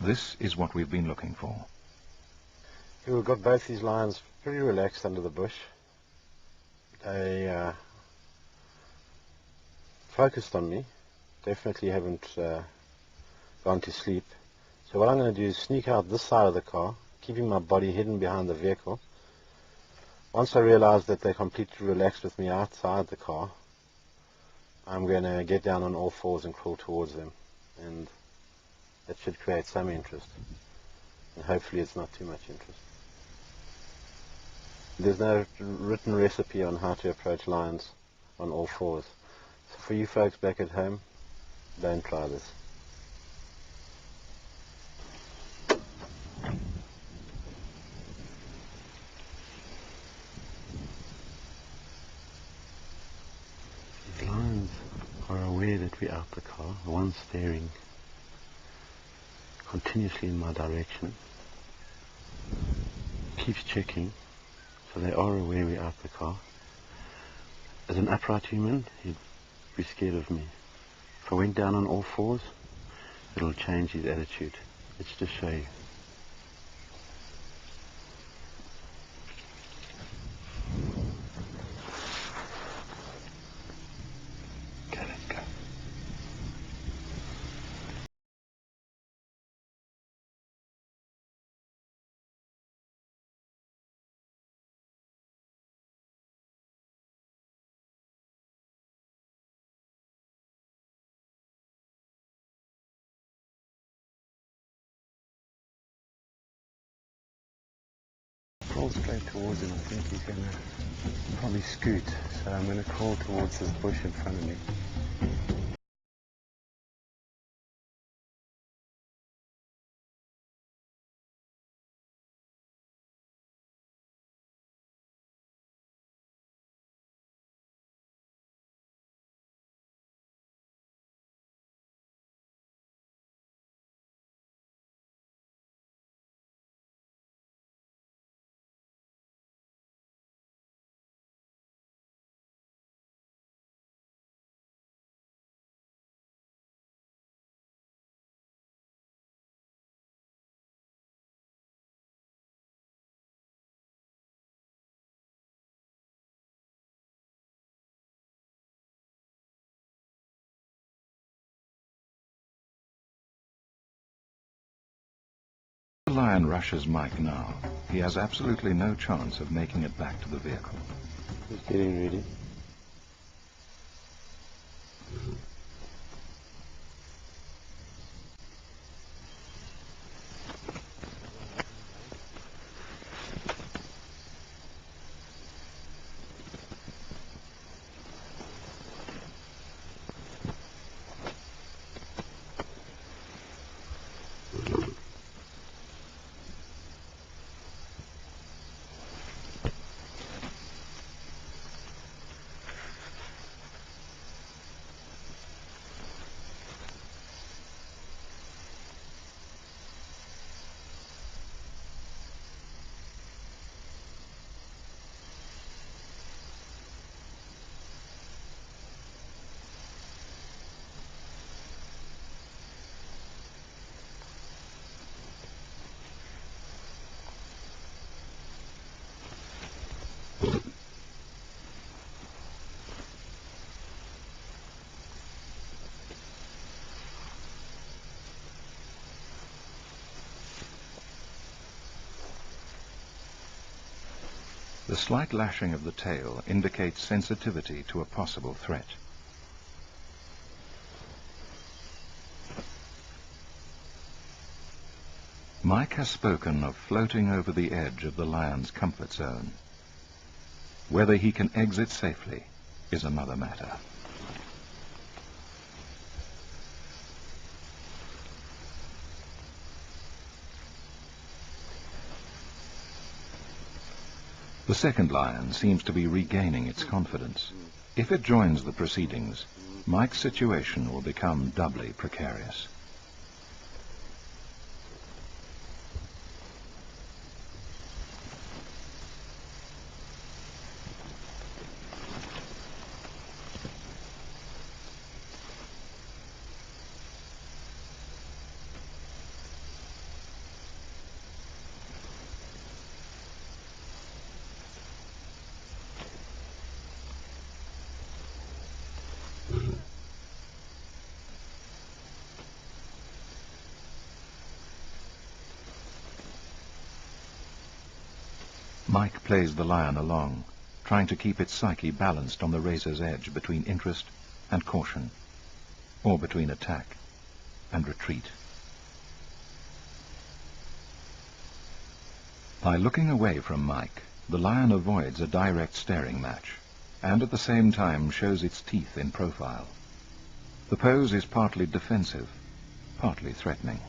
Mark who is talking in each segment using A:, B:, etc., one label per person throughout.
A: This is what we've been looking for.
B: We've got both these lions pretty relaxed under the bush. They focused on me, definitely haven't gone to sleep. So what I'm going to do is sneak out this side of the car, keeping my body hidden behind the vehicle. Once I realize that they're completely relaxed with me outside the car, I'm going to get down on all fours and crawl towards them, and that should create some interest, and hopefully it's not too much interest. There's no written recipe on how to approach lions on all fours, so for you folks back at home, don't try this. The lions are aware that we're out the car. The one staring continuously in my direction keeps checking, so they are aware we're out the car. As an upright human, he'd be scared of me. If I went down on all fours, it'll change his attitude. Let's just show you. Okay, let's go. Crawl straight towards him. I think he's going to probably scoot, so I'm going to crawl towards this bush in front of me.
A: The lion rushes Mike now. He has absolutely no chance of making it back to the vehicle.
B: He's getting ready.
A: The slight lashing of the tail indicates sensitivity to a possible threat. Mike has spoken of floating over the edge of the lion's comfort zone. Whether he can exit safely is another matter. The second lion seems to be regaining its confidence. If it joins the proceedings, Mike's situation will become doubly precarious. Mike plays the lion along, trying to keep its psyche balanced on the razor's edge between interest and caution, or between attack and retreat. By looking away from Mike, the lion avoids a direct staring match, and at the same time shows its teeth in profile. The pose is partly defensive, partly threatening.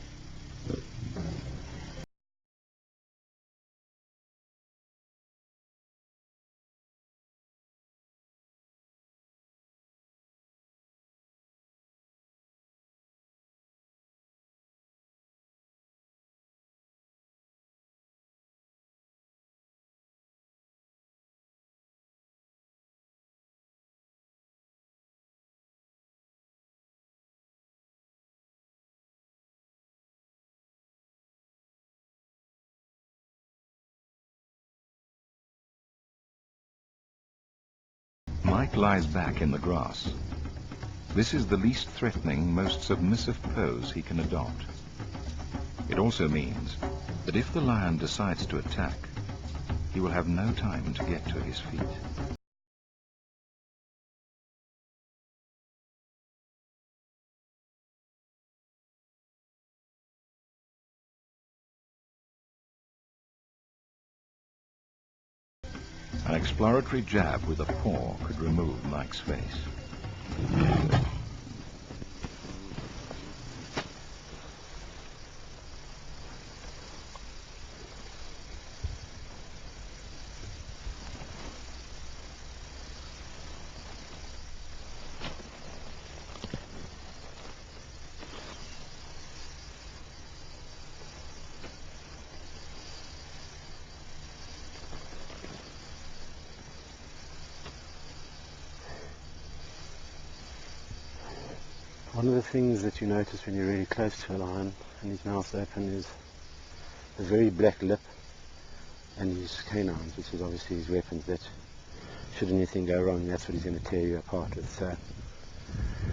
A: Mike lies back in the grass. This is the least threatening, most submissive pose he can adopt. It also means that if the lion decides to attack, he will have no time to get to his feet. An exploratory jab with a paw could remove Mike's face.
B: One of the things that you notice when you're really close to a lion and his mouth's open is a very black lip and his canines, which is obviously his weapons that should anything go wrong, that's what he's going to tear you apart with. So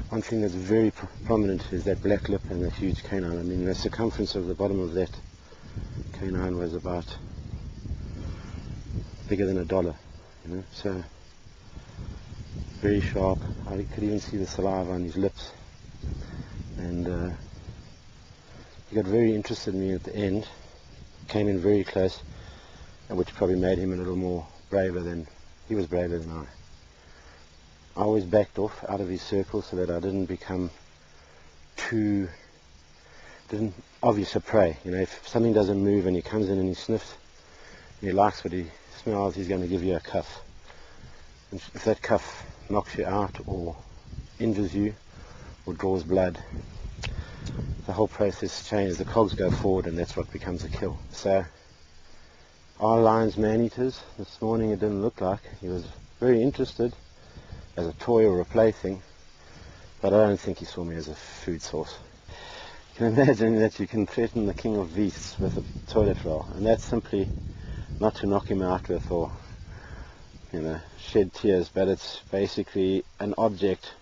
B: one thing that's very prominent is that black lip and that huge canine. I mean, the circumference of the bottom of that canine was about bigger than $1, you know, so very sharp. I could even see the saliva on his lips. And he got very interested in me at the end, came in very close, which probably made him a little more braver than, he was braver than I. I always backed off out of his circle so that I didn't become didn't obvious a prey. You know, if something doesn't move and he comes in and he sniffs, and he likes what he smells, he's going to give you a cuff. And if that cuff knocks you out or injures you, or draws blood, the whole process changes, the cogs go forward, and that's what becomes a kill. So our lion's man-eaters, this morning it didn't look like. He was very interested as a toy or a plaything, but I don't think he saw me as a food source. You can imagine that you can threaten the king of beasts with a toilet roll, and that's simply not to knock him out with or, you know, shed tears, but it's basically an object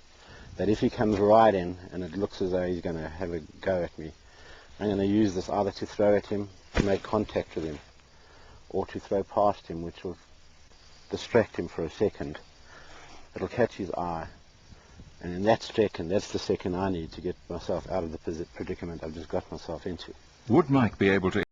B: that if he comes right in and it looks as though he's going to have a go at me, I'm going to use this either to throw at him, to make contact with him, or to throw past him, which will distract him for a second. It'll catch his eye, and in that second, that's the second I need to get myself out of the predicament I've just got myself into.
A: Would Mike be able to